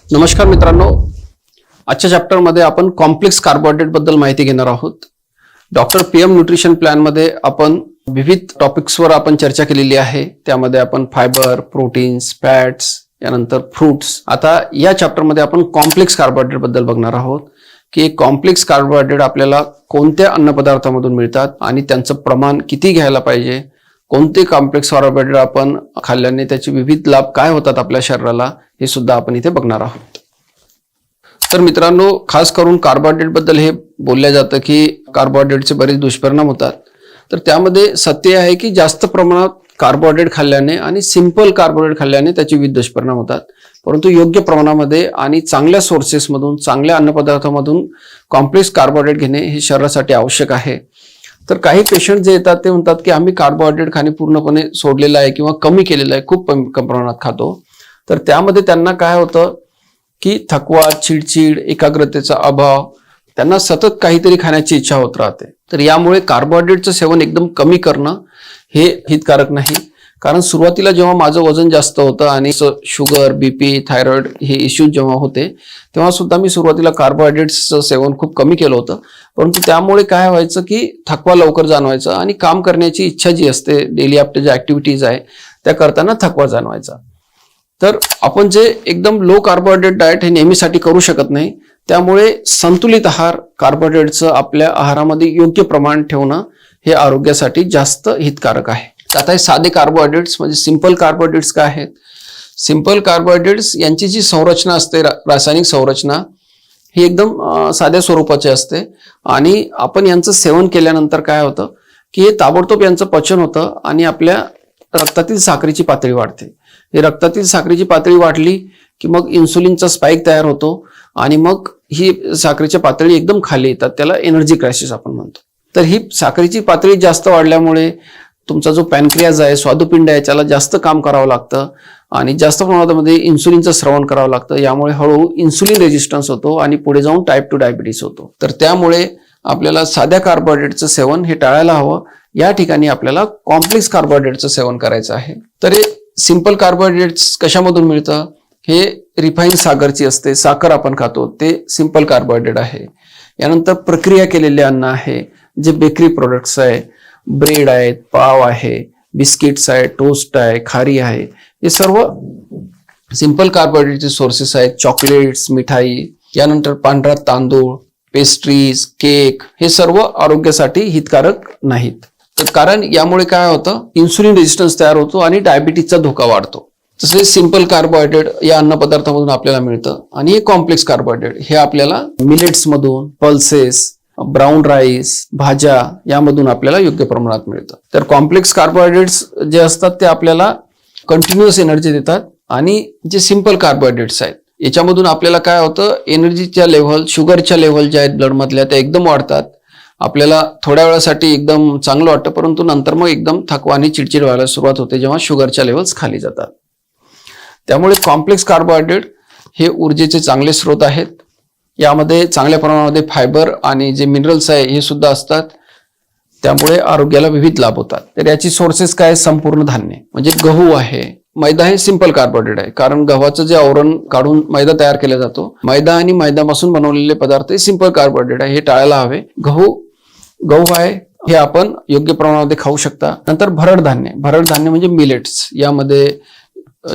नमस्कार मित्रांनो, आजच्या चॅप्टरमध्ये आपण कॉम्प्लेक्स कार्बोहायड्रेट बद्दल माहिती घेणार आहोत. डॉक्टर PM न्यूट्रिशन प्लॅन मध्ये आपण विविध टॉपिक्सवर आपण चर्चा केलेली आहे. त्यामध्ये आपण फायबर, प्रोटीन्स, फॅट्स, यानंतर फ्रूट्स. आता या चॅप्टरमध्ये आपण कॉम्प्लेक्स कार्बोहायड्रेट बद्दल बघणार आहोत की कॉम्प्लेक्स कार्बोहायड्रेट आपल्याला कोणत्या अन्नपदार्थामधून मिळतात आणि त्यांचं प्रमाण किती घ्यायला पाहिजे, कोणते कॉम्प्लेक्स कार्बोहायड्रेट आपण खाल्ल्याने त्याचे विविध लाभ काय होतात आपल्या शरीराला, हे सुद्धा आपण इथे बघणार आहोत. तर मित्रांनो, खास करून कार्बोहायड्रेट बद्दल हे बोलल्या जातं की कार्बोहायड्रेटचे बरेच दुष्परिणाम होतात. तर त्यामध्ये सत्य आहे की जास्त प्रमाणात कार्बोहायड्रेट खाल्ल्याने आणि सिंपल कार्बोहायड्रेट खाल्ल्याने त्याचे विविध दुष्परिणाम होतात. परंतु योग्य प्रमाणामध्ये आणि चांगल्या सोर्सेसमधून, चांगल्या अन्नपदार्थामधून कॉम्प्लेक्स कार्बोहायड्रेट घेणे हे शरीरासाठी आवश्यक आहे. तर काही पेशंट जे येतात ते म्हणतात की आम्ही कार्बोहायड्रेट खाणे पूर्णपणे सोडलेलं आहे किंवा कमी केलेलं आहे, खूप कमी प्रमाणात खातो. तर त्यामध्ये त्यांना काय होतं की थकवा, चिडचिड, एकाग्रतेचा अभाव, त्यांना सतत काहीतरी खाण्याची इच्छा होत राहते. तर यामुळे कार्बोहायड्रेटचं सेवन एकदम कमी करणं हे हितकारक नाही. कारण सुरुवातीला जेव्हा माझं वजन जास्त होतं आणि शुगर, BP, थायरॉइड हे इश्यूज जेव्हा होते तेव्हा सुद्धा मी सुरुवातीला कार्बोहायड्रेट्सचं सेवन खूप कमी केलं होतं. परंतु त्यामुळे काय व्हायचं की थकवा लवकर जाणवायचा आणि काम करण्याची इच्छा जी असते, डेली आपल्या ज्या ऍक्टिव्हिटीज आहे त्या करताना थकवा जाणवायचा. तर आपण जे एकदम लो कार्बोहायड्रेट डाएट हे नेहमीसाठी करू शकत नाही. त्यामुळे संतुलित आहार, कार्बोहायड्रेटचं आपल्या आहारामध्ये योग्य प्रमाण ठेवणं हे आरोग्यासाठी जास्त हितकारक आहे. आता हे साधे कार्बोहायड्रेट्स म्हणजे सिंपल कार्बोहायड्रेट्स काय आहेत? सिंपल कार्बोहायड्रेट्स यांची जी संरचना असते, रासायनिक संरचना, ही एकदम साध्या स्वरूपाची असते आणि आपण यांचं सेवन केल्यानंतर काय होतं की हे ताबडतोब यांचं पचन होतं आणि आपल्या रक्तातील साखरेची पातळी वाढते. हे रक्तातील साखरेची पातळी वाढली की मग इन्सुलिनचा स्पाइक तयार होतो आणि मग ही साखरेची पातळी एकदम खाली येतात. त्याला एनर्जी क्रायसिस आपण म्हणतो. तर ही साखरेची पातळी जास्त वाढल्यामुळे तुमचा जो पॅनक्रियाज आहे, स्वादुपिंड आहे, त्याला जास्त काम करावं लागतं आणि जास्त प्रमाणामध्ये इन्सुलिनचं स्रवण करावं लागतं. यामुळे हळूहळू इन्सुलिन रेजिस्टन्स होतो आणि पुढे जाऊन टाईप 2 डायबिटीस होतो. तर त्यामुळे आपल्याला साध्या कार्बोहायड्रेटचं सेवन हे टाळायला हवं. या ठिकाणी आपल्याला कॉम्प्लेक्स कार्बोहायड्रेटचं सेवन करायचं आहे. तर हे सिंपल कार्बोहायड्रेट्स कशामधून मिळतं? हे रिफाईन साखरची असते, साखर आपण खातो, ते सिंपल कार्बोहायड्रेट आहे. यानंतर प्रक्रिया केलेले अन्न आहे, जे बेकरी प्रोडक्ट्स आहे, ब्रेड आहेत, पाव आहे, बिस्किट्स आहे, टोस्ट आहे, खारी आहे, हे सर्व सिंपल कार्बोहायड्रेटचे सोर्सेस आहेत. चॉकलेट्स, मिठाई, यानंतर पांढरा तांदूळ, पेस्ट्रीज, केक, हे सर्व आरोग्यासाठी हितकारक नाहीत. तर कारण यामुळे काय होतं, इन्सुलिन रेजिस्टन्स तयार होतो आणि डायबिटीजचा धोका वाढतो. तसेच सिंपल कार्बोहायड्रेट या अन्नपदार्थामधून आपल्याला मिळतं आणि हे कॉम्प्लेक्स कार्बोहायड्रेट हे आपल्याला मिलेट्स मधून, पल्सेस, ब्राऊन राईस, भाज्या यामधून आपल्याला योग्य प्रमाणात मिळतं. तर कॉम्प्लेक्स कार्बोहायड्रेट्स जे असतात ते आपल्याला कंटिन्युअस एनर्जी देतात आणि जे सिंपल कार्बोहायड्रेट्स आहेत याच्यामधून आपल्याला काय होतं, एनर्जीच्या लेव्हल, शुगरच्या लेव्हल ज्या आहेत ब्लडमधल्या त्या एकदम वाढतात. आपल्याला थोड्या वेळासाठी एकदम चांगलं वाटतं, परंतु नंतर मग एकदम थकवा आणि चिडचिड व्हायला सुरुवात होते जेव्हा शुगरच्या लेव्हल्स खाली जातात. त्यामुळे कॉम्प्लेक्स कार्बोहायड्रेट हे ऊर्जेचे चांगले स्रोत आहेत. यामध्ये चांगल्या प्रमाणामध्ये फायबर आणि जे मिनरल्स आहे हे सुद्धा असतात. त्यामुळे आरोग्याला विविध लाभ होतात. तर याची सोर्सेस काय? संपूर्ण धान्य म्हणजे गहू आहे. मैदा हे सिंपल कार्बोहायड्रेट आहे, कारण गव्हाचं जे आवरण काढून मैदा तयार केला जातो. मैदा आणि मैद्यापासून बनवलेले पदार्थ हे सिंपल कार्बोहायड्रेट आहे, हे टाळायला हवे. गहू आहे, हे आपण योग्य प्रमाणामध्ये खाऊ शकता. नंतर भरड धान्य म्हणजे मिलेट्स. यामध्ये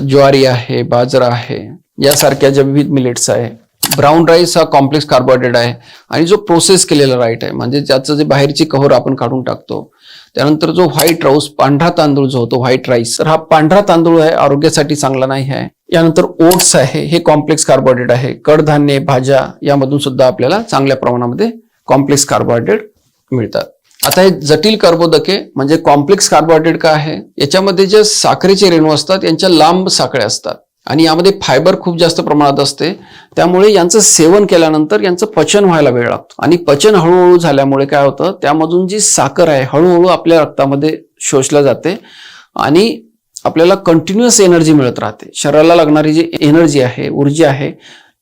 ज्वारी आहे, बाजरा आहे, यासारख्या ज्या विविध मिलेट्स आहे. ब्राऊन राईस हा कॉम्प्लेक्स कार्बोहायड्रेट आहे आणि जो प्रोसेस केलेला राईट आहे, म्हणजे ज्याचं जे बाहेरची कव्हर आपण काढून टाकतो. त्यानंतर जो व्हाईट राईस, पांढरा तांदूळ जो होतो व्हाईट राईस, तर हा पांढरा तांदूळ आहे, आरोग्यासाठी चांगला नाही आहे. यानंतर ओट्स आहे, हे कॉम्प्लेक्स कार्बोहायड्रेट आहे. कडधान्य, भाज्या यामधून सुद्धा आपल्याला चांगल्या प्रमाणामध्ये कॉम्प्लेक्स कार्बोहायड्रेट मिळतात. आता हे जटिल कर्बोदके म्हणजे कॉम्प्लेक्स कार्बोहायड्रेट काय आहे? याच्यामध्ये जे साखरेचे रेणू असतात यांच्या लांब साखळ्या असतात आणि यामध्ये फायबर खूप जास्त प्रमाणात असते. त्यामुळे यांचं सेवन केल्यानंतर यांचं पचन व्हायला वेळ लागतो आणि पचन हळूहळू झाल्यामुळे काय होतं, त्यामधून जी साखर आहे हळूहळू आपल्या रक्तामध्ये शोषल्या जाते आणि आपल्याला कंटिन्युअस एनर्जी मिळत राहते. शरीराला लागणारी जी एनर्जी आहे, ऊर्जा आहे,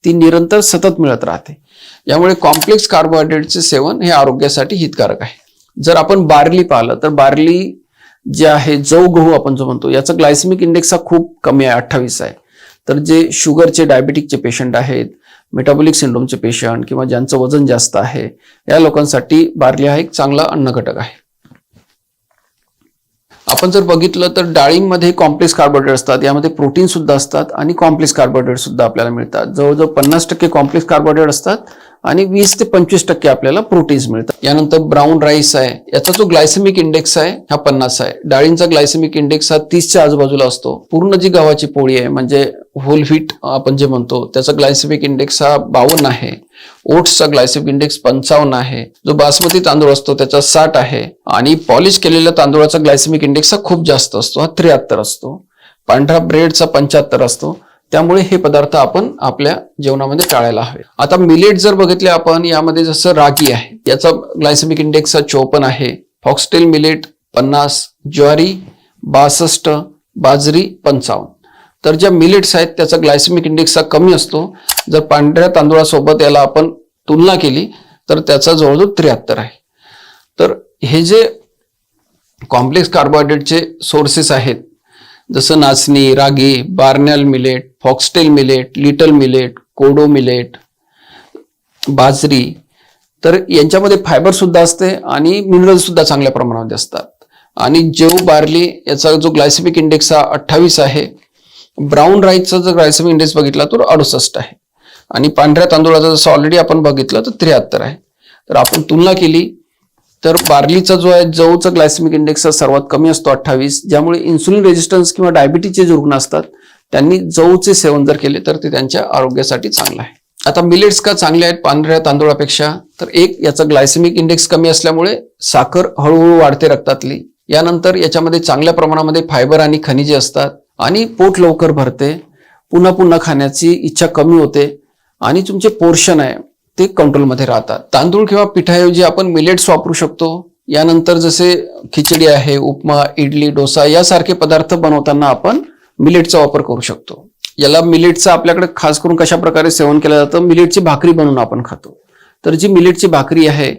ती निरंतर सतत मिळत राहते. यामुळे कॉम्प्लेक्स कार्बोहायड्रेटचे सेवन हे आरोग्यासाठी हितकारक आहे. जर आपण बार्ली पाहिलं तर बार्ली जे आहे, जव गहू आपण जो म्हणतो, याचा ग्लायसेमिक इंडेक्स हा खूप कमी आहे, 28 आहे. तर जे शुगरचे डायबिटिकचे पेशंट आहेत, मेटाबॉलिक सिंड्रोमचे पेशंट किंवा ज्यांचं वजन जास्त आहे, या लोकांसाठी बार्ली हा एक चांगला अन्न घटक आहे. आपण जर बघितलं तर डाळिंबमध्ये कॉम्प्लेक्स कार्बोहायड्रेट असतात, यामध्ये प्रोटीन सुद्धा असतात आणि कॉम्प्लेक्स कार्बोहायड्रेट सुद्धा आपल्याला मिळतात. जवळजवळ 50% कॉम्प्लेक्स कार्बोहायड्रेट असतात आणि 20 ते 25% आपल्याला प्रोटीन्स मिळतात. यानंतर ब्राऊन राईस आहे, याचा जो ग्लायसेमिक इंडेक्स आहे हा 50 आहे. डाळींचा ग्लायसेमिक इंडेक्स हा 30च्या आजूबाजूला असतो. पूर्ण जी गव्हाची पोळी आहे म्हणजे होल व्हीट आपण जे म्हणतो त्याचा ग्लायसेमिक इंडेक्स हा 52 आहे. ओट्सचा ग्लायसेमिक इंडेक्स 55 आहे. जो बासमती तांदूळ असतो त्याचा 60 आहे आणि पॉलिश केलेल्या तांदूळाचा ग्लायसेमिक इंडेक्स हा खूप जास्त असतो, हा 73 असतो. पांढरा ब्रेडचा 75 असतो. त्यामुळे हे पदार्थ आपण आपल्या जेवणामध्ये टाळायला हवे. आता मिलेट जर बघितले आपण, यामध्ये जसं रागी आहे याचा ग्लायसेमिक इंडेक्स 54 आहे. फॉक्सटेल मिलेट 50, ज्वारी 62, बाजरी 55. तर ज्या मिलेट्स आहेत त्याचा ग्लायसेमिक इंडेक्स हा कमी असतो. जर पांढऱ्या तांदूळासोबत याला आपण तुलना केली तर त्याचा जवळजवळ 73 आहे. तर हे जे कॉम्प्लेक्स कार्बोहायड्रेटचे सोर्सेस आहेत जसं नाचणी, ragi, barnyard millet, foxtail millet, little millet, kodo millet, बाजरी, तर यांच्यामध्ये फायबर सुद्धा असते आणि मिनरल सुद्धा चांगल्या प्रमाणामध्ये असतात. आणि जेव बार्ली याचा जो ग्लायसेमिक इंडेक्स हा 28 आहे. ब्राऊन राईसचा जर ग्लायसेमिक इंडेक्स बघितला तर 68 आहे आणि पांढऱ्या तांदूळाचा जसं ऑलरेडी आपण बघितलं तर 73 आहे. तर आपण तुलना केली तर बार्लीचा जो आहे जवचा ग्लायसेमिक इंडेक्स सर्वात कमी असतो 28, ज्यामुळे इन्सुलिन रेजिस्टन्स किंवा डायबिटीजचे जे रुग्ण असतात त्यांनी जवचे सेवन जर केले तर ते त्यांच्या आरोग्यासाठी चांगलं आहे. आता मिलेट्स का चांगले आहेत पांढऱ्या तांदूळापेक्षा, तर एक याचा ग्लायसेमिक इंडेक्स कमी असल्यामुळे साखर हळूहळू वाढते रक्तातली. यानंतर याच्यामध्ये चांगल्या प्रमाणामध्ये फायबर आणि खनिजे असतात आणि पोट लवकर भरते, पुन्हा पुन्हा खाण्याची इच्छा कमी होते आणि तुमचे पोर्शन आहे ते कंट्रोलमध्ये राहतात. तांदूळ किंवा पिठाऐवजी आपण मिलेट्स वापरू शकतो. यानंतर जसे खिचडी आहे, उपमा, इडली, डोसा यासारखे पदार्थ बनवताना आपण मिलेटचा वापर करू शकतो. याला मिलेटचा आपल्याकडे खास करून कशा प्रकारे सेवन केलं जातं, मिलेटची भाकरी बनवून आपण खातो. तर जी मिलेटची भाकरी आहे,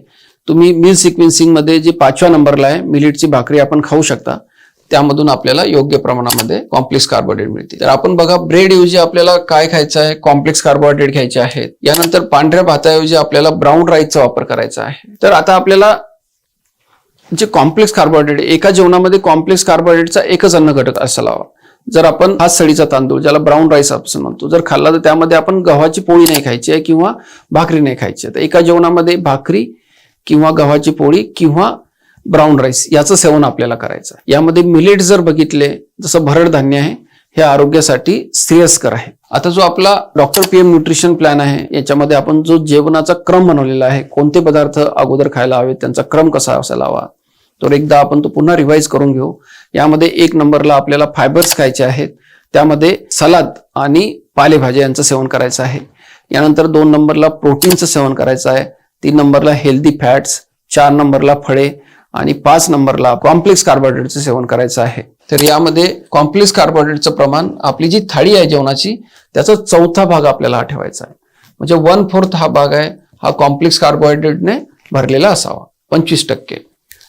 तुम्ही मील सिक्वेन्सिंग मध्ये जी 5व्या नंबरला आहे मिलेटची भाकरी आपण खाऊ शकता. त्यामधून आपल्याला योग्य प्रमाणामध्ये कॉम्प्लेक्स कार्बोहायड्रेट मिळते. तर आपण बघा ब्रेड ऐवजी आपल्याला काय खायचं आहे, कॉम्प्लेक्स कार्बोहायड्रेट घ्यायचे आहेत. यानंतर पांढऱ्या भाताऐवजी आपल्याला ब्राऊन राईसचा वापर करायचा आहे. तर आता आपल्याला जे कॉम्प्लेक्स कार्बोहायड्रेट, एका जेवणामध्ये कॉम्प्लेक्स कार्बोहायड्रेटचा एकच अन्न घटक असायला हवा. जर आपण हा सडीचा तांदूळ ज्याला ब्राऊन राईस आपण म्हणतो जर खाल्ला तर त्यामध्ये आपण गव्हाची पोळी नाही खायची आहे किंवा भाकरी नाही खायची आहे. तर एका जेवणामध्ये भाकरी किंवा गव्हाची पोळी किंवा ब्राऊन राईस याचं सेवन आपल्याला करायचं. यामध्ये मिलेट जर बघितले जसं भरड धान्य आहे, हे आरोग्यासाठी श्रेयस्कर आहे. आता जो आपला डॉक्टर PM न्यूट्रिशन प्लॅन आहे याच्यामध्ये आपण जो जेवणाचा क्रम बनवलेला आहे, कोणते पदार्थ अगोदर खायला हवे, त्यांचा क्रम कसा असायला हवा, तर एकदा आपण तो पुन्हा रिवाइज करून घेऊ. यामध्ये 1 नंबरला आपल्याला फायबर्स खायचे आहेत. त्यामध्ये सलाद आणि पालेभाज्या यांचं सेवन करायचं आहे. यानंतर 2 नंबरला प्रोटीनचं सेवन करायचं आहे. 3 नंबरला हेल्दी फॅट्स, 4 नंबरला फळे आणि 5 नंबरला कॉम्प्लेक्स कार्बोहायड्रेटचं सेवन करायचं आहे. तर यामध्ये कॉम्प्लेक्स कार्बोहायड्रेटचं प्रमाण, आपली जी थाळी आहे जेवणाची त्याचा 1/4 भाग आपल्याला हा ठेवायचा आहे. म्हणजे 1/4 हा भाग आहे हा कॉम्प्लेक्स कार्बोहायड्रेटने भरलेला असावा, 25%.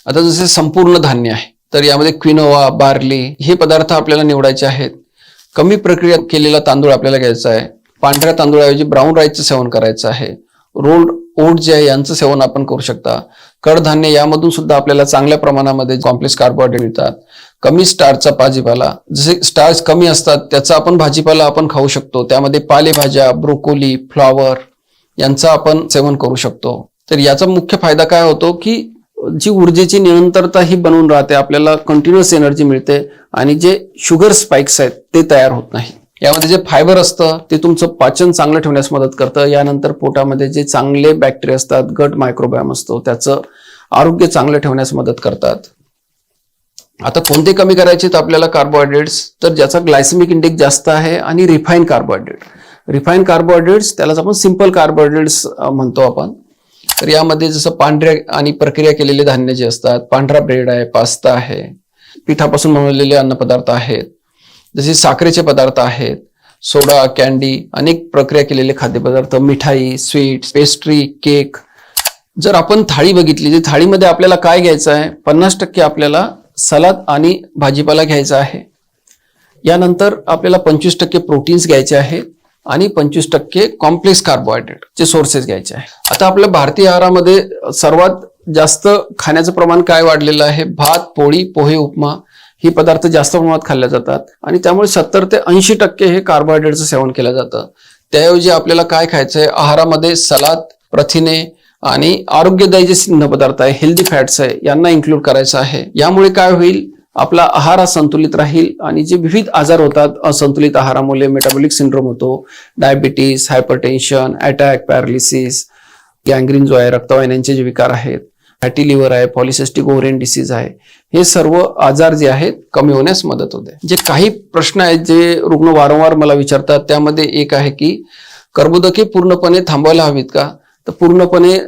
आता जसे संपूर्ण धान्य आहे तर यामध्ये क्विनोवा, बार्ली हे पदार्थ आपल्याला निवडायचे आहेत. कमी प्रक्रिया केलेला तांदूळ आपल्याला घ्यायचा आहे. पांढऱ्या तांदूळाऐवजी ब्राऊन राईसचं सेवन करायचं आहे. रोल्ड ओट जे आहे यांचं सेवन आपण करू शकता. कडधान्य यामधून सुद्धा आपल्याला चांगल्या प्रमाणामध्ये कॉम्प्लेक्स कार्बोहायड्रेट मिळतात. कमी स्टार्चचा भाजीपाला, जसे स्टार्च कमी असतात त्याचा आपण भाजीपाला आपण खाऊ शकतो. त्यामध्ये पालेभाज्या, ब्रोकोली, फ्लॉवर यांचं आपण सेवन करू शकतो. तर याचा मुख्य फायदा काय होतो की जी ऊर्जेची निरंतरता ही बनवून राहते, आपल्याला कंटिन्युअस एनर्जी मिळते आणि जे शुगर स्पाइक्स आहेत ते तयार होत नाही. यामध्ये जे फायबर असतं ते तुमचं पाचन चांगलं ठेवण्यास मदत करतं. यानंतर पोटामध्ये जे चांगले बॅक्टेरिया असतात, गट मायक्रोबायोम असतो, त्याचं आरोग्य चांगलं ठेवण्यास मदत करतात. आता कोणते कमी करायचे आपल्याला कार्बोहायड्रेट्स, तर ज्याचा ग्लायसेमिक इंडेक्स जास्त आहे आणि रिफाईन कार्बोहायड्रेट. रिफाईन कार्बोहायड्रेट्स त्यालाच आपण सिंपल कार्बोहायड्रेट्स म्हणतो आपण. तर यामध्ये जसं पांढऱ्या आणि प्रक्रिया केलेले धान्य जे असतात, पांढरा ब्रेड आहे, पास्ता आहे, पिठापासून बनवलेले अन्नपदार्थ आहेत, जसे साखरेचे पदार्थ आहेत, सोडा, कॅन्डी, अनेक प्रक्रिया केलेले खाद्यपदार्थ, मिठाई, स्वीट्स, पेस्ट्री, केक. जर आपण थाळी बघितली, तर थाळीमध्ये आपल्याला काय घ्यायचं आहे, 50% आपल्याला सलाद आणि भाजीपाला घ्यायचा आहे. यानंतर आपल्याला 25% प्रोटीन्स घ्यायचे आहेत आणि 25% कॉम्प्लेक्स कार्बोहायड्रेटचे सोर्सेस घ्यायचे आहे. आता आपल्या भारतीय आहारामध्ये सर्वात जास्त खाण्याचं प्रमाण काय वाढलेलं आहे? भात, पोळी, पोहे, उपमा ही पदार्थ जास्त प्रमाणात खाल्ले जातात आणि त्यामुळे 70 ते 80% हे कार्बोहायड्रेटचं सेवन केलं जातं. त्याऐवजी आपल्याला काय खायचंय? आहारामध्ये सलाद, प्रथिने आणि आरोग्यदायी जे सिद्ध पदार्थ आहे, हेल्दी फॅट्स आहे, यांना इन्क्लूड करायचं आहे. यामुळे काय होईल? आपला आहार हा संतुलित राहील आणि जे विविध आजार होतात असंतुलित आहारामुळे, मेटाबॉलिक सिंड्रोम होतो, diabetes, hypertension, attack, paralysis, gangrene जो आहे, रक्तवाहिन्यांचे जे विकार आहेत, फॅटी लिव्हर आहे, पॉलिसिस्टिक ओव्हरियन डिसीज आहे, हे सर्व आजार जे आहेत कमी होण्यास मदत होते. जे काही प्रश्न आहेत जे रुग्ण वारंवार मला विचारतात, त्यामध्ये एक आहे की कर्बोदके पूर्णपणे थांबवायला हवीत का? तर पूर्णपणे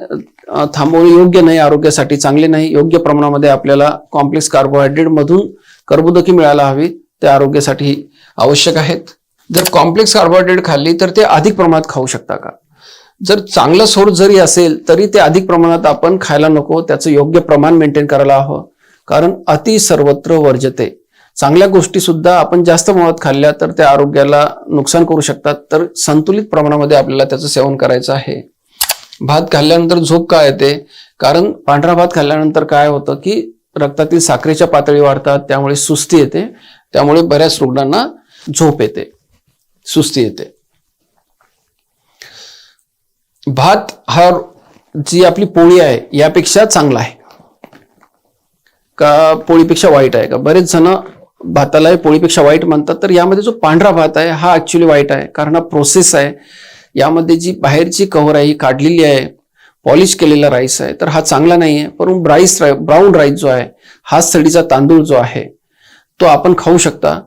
थांबवणे योग्य नाही, आरोग्यासाठी चांगले नाही. योग्य प्रमाणामध्ये आपल्याला कॉम्प्लेक्स कार्बोहायड्रेट मधून कर्बोदके मिळायला हवी, ते आरोग्यासाठी आवश्यक आहेत. जर कॉम्प्लेक्स कार्बोहायड्रेट खाल्ली तर ते अधिक प्रमाणात खाऊ शकता का? जर चांगला सोर्स जरी असेल तरी ते अधिक प्रमाणात आपण खायला नको, त्याचं योग्य प्रमाण मेंटेन करायला हवं. कारण अति सर्वत्र वर्जते. चांगल्या गोष्टी सुद्धा आपण जास्त प्रमाणात खाल्ल्या तर त्या आरोग्याला नुकसान करू शकतात. तर संतुलित प्रमाणामध्ये आपल्याला त्याचं सेवन करायचं आहे. भात खाल्ल्यानंतर झोप का येते? कारण पांढरा भात खाल्ल्यानंतर काय होतं की रक्तातील साखरेच्या पातळी वाढतात, त्यामुळे सुस्ती येते. त्यामुळे बऱ्याच रुग्णांना झोप येते, सुस्ती येते. भात हा जी आपली पोळी आहे यापेक्षा चांगला आहे का पोळीपेक्षा वाईट आहे का? बरेच जण भाताला पोळीपेक्षा वाईट म्हणतात. तर यामध्ये जो पांढरा भात आहे हा ऍक्च्युली वाईट आहे, कारण हा प्रोसेस आहे. यामध्ये जी बाहेरची कव्हर आहे ही काढलेली आहे, पॉलिश केलेला राईस आहे, तर हा चांगला नाही आहे. परंतु ब्राऊन राईस जो आहे, हा सडीचा तांदूळ जो आहे तो आपण खाऊ शकता.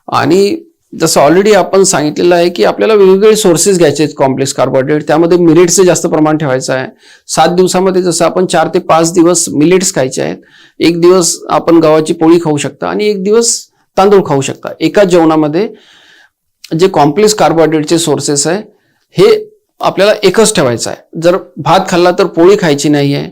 आणि जसं ऑलरेडी आपण सांगितलेलं आहे की आपल्याला वेगवेगळे सोर्सेस घ्यायचे आहेत कॉम्प्लेक्स कार्बोहायड्रेट. त्यामध्ये मिलेट्सचे जास्त प्रमाण ठेवायचं आहे. 7 दिवसामध्ये जसं आपण 4 ते 5 दिवस मिलेट्स खायचे आहेत. 1 दिवस आपण गव्हाची पोळी खाऊ शकता आणि 1 दिवस तांदूळ खाऊ शकता. एका जेवणामध्ये जे कॉम्प्लेक्स कार्बोहायड्रेटचे सोर्सेस आहे हे आपल्याला एकच ठेवायचं आहे. जर भात खाल्ला तर पोळी खायची नाही आहे,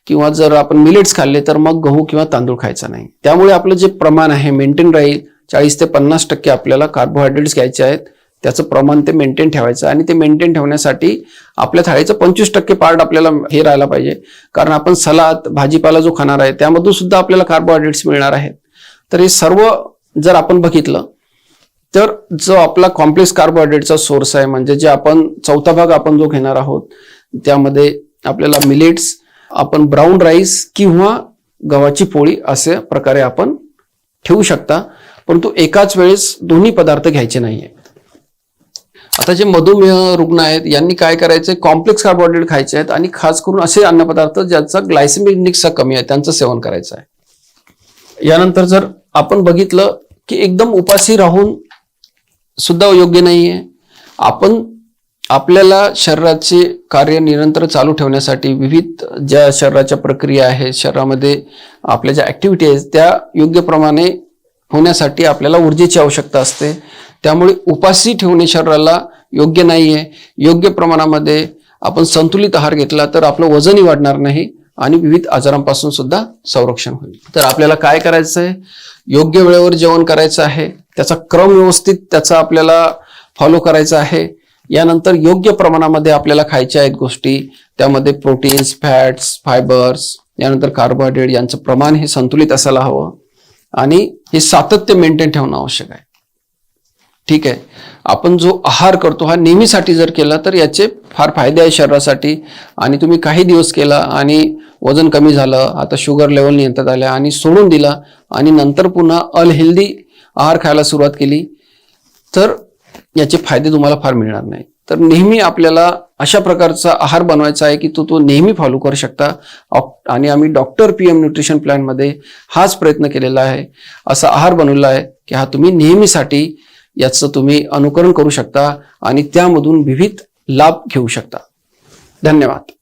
किंवा जर आपण मिलेट्स खाल्ले तर मग गहू किंवा तांदूळ खायचा नाही. त्यामुळे आपलं जे प्रमाण आहे मेंटेन राहील. 40 ते 50% आपल्याला कार्बोहायड्रेट्स घ्यायचे आहेत, त्याचं प्रमाण ते मेंटेन ठेवायचं. आणि ते मेंटेन ठेवण्यासाठी आपल्या थाळीचं 25% पार्ट आपल्याला हे राहायला पाहिजे. कारण आपण सलाद, भाजीपाला जो खाणार आहे त्यामधून सुद्धा आपल्याला कार्बोहायड्रेट्स मिळणार आहेत. तर हे सर्व जर आपण बघितलं तर जो आपला कॉम्प्लेक्स कार्बोहायड्रेटचा सोर्स आहे, म्हणजे जे आपण चौथा भाग आपण जो घेणार आहोत, त्यामध्ये आपल्याला मिलेट्स, आपण ब्राऊन राईस किंवा गव्हाची पोळी अशा प्रकारे आपण ठेवू शकता. परंतु एकाच वेळेस दोन्ही पदार्थ घ्यायचे नाहीये. आता जे मधुमेह रुग्ण आहेत यांनी काय करायचंय? कॉम्प्लेक्स कार्बोहायड्रेट खायचे आहेत आणि खास करून असे अन्नपदार्थ ज्याचा ग्लायसेमिक इंडेक्स कमी आहे त्यांचं सेवन करायचं आहे. यानंतर जर आपण बघितलं की एकदम उपाशी राहून सुद्धा योग्य नाहीये. आपण आपल्याला शरीराचे कार्य निरंतर चालू ठेवण्यासाठी विविध ज्या शरीराच्या प्रक्रिया आहेत, शरीरामध्ये आपल्या ज्या ऍक्टिव्हिटी आहेत त्या योग्य प्रमाणे होण्यासाठी आपल्याला ऊर्जेची आवश्यकता असते. त्यामुळे उपाशी ठेवणे शरीराला योग्य नाहीये. योग्य प्रमाणामध्ये आपण संतुलित आहार घेतला तर आपलं वजनही वाढणार नाही आणि विविध आजारांपासून सुद्धा संरक्षण होईल. तर आपल्याला काय करायचं आहे? योग्य वेळेवर जेवण करायचं आहे, त्याचा क्रम व्यवस्थित त्याचा आपल्याला फॉलो करायचा आहे. यानंतर योग्य प्रमाणामध्ये आपल्याला खायच्या आहेत गोष्टी, त्यामध्ये प्रोटीन्स, फॅट्स, फायबर्स, यानंतर कार्बोहायड्रेट यांचं प्रमाण हे संतुलित असायला हवं आणि हे सातत्य मेंटेन ठेवणं आवश्यक आहे. ठीक आहे. आपण जो आहार करतो हा नेहमीसाठी जर केला तर याचे फार फायदे आहे शरीरासाठी. आणि तुम्ही काही दिवस केला आणि वजन कमी झालं, आता शुगर लेवल नियंत्रणात आल्या आणि सोडून दिला आणि नंतर पुन्हा अनहेल्दी आहार खायला सुरुवात केली तर याचे फायदे तुम्हाला फार मिळणार नाही. तर नेहमी आपल्याला अशा प्रकारचा आहार बनवायचा आहे की तो नेहमी फॉलो करू शकता. आणि आम्ही डॉक्टर PM न्यूट्रिशन प्लॅन मध्ये हाच प्रयत्न केलेला आहे. असा आहार बनवला आहे की हा तुम्ही नेहमीसाठी याचं तुम्ही अनुकरण करू शकता आणि त्यामधून विविध लाभ घेऊ शकता. धन्यवाद.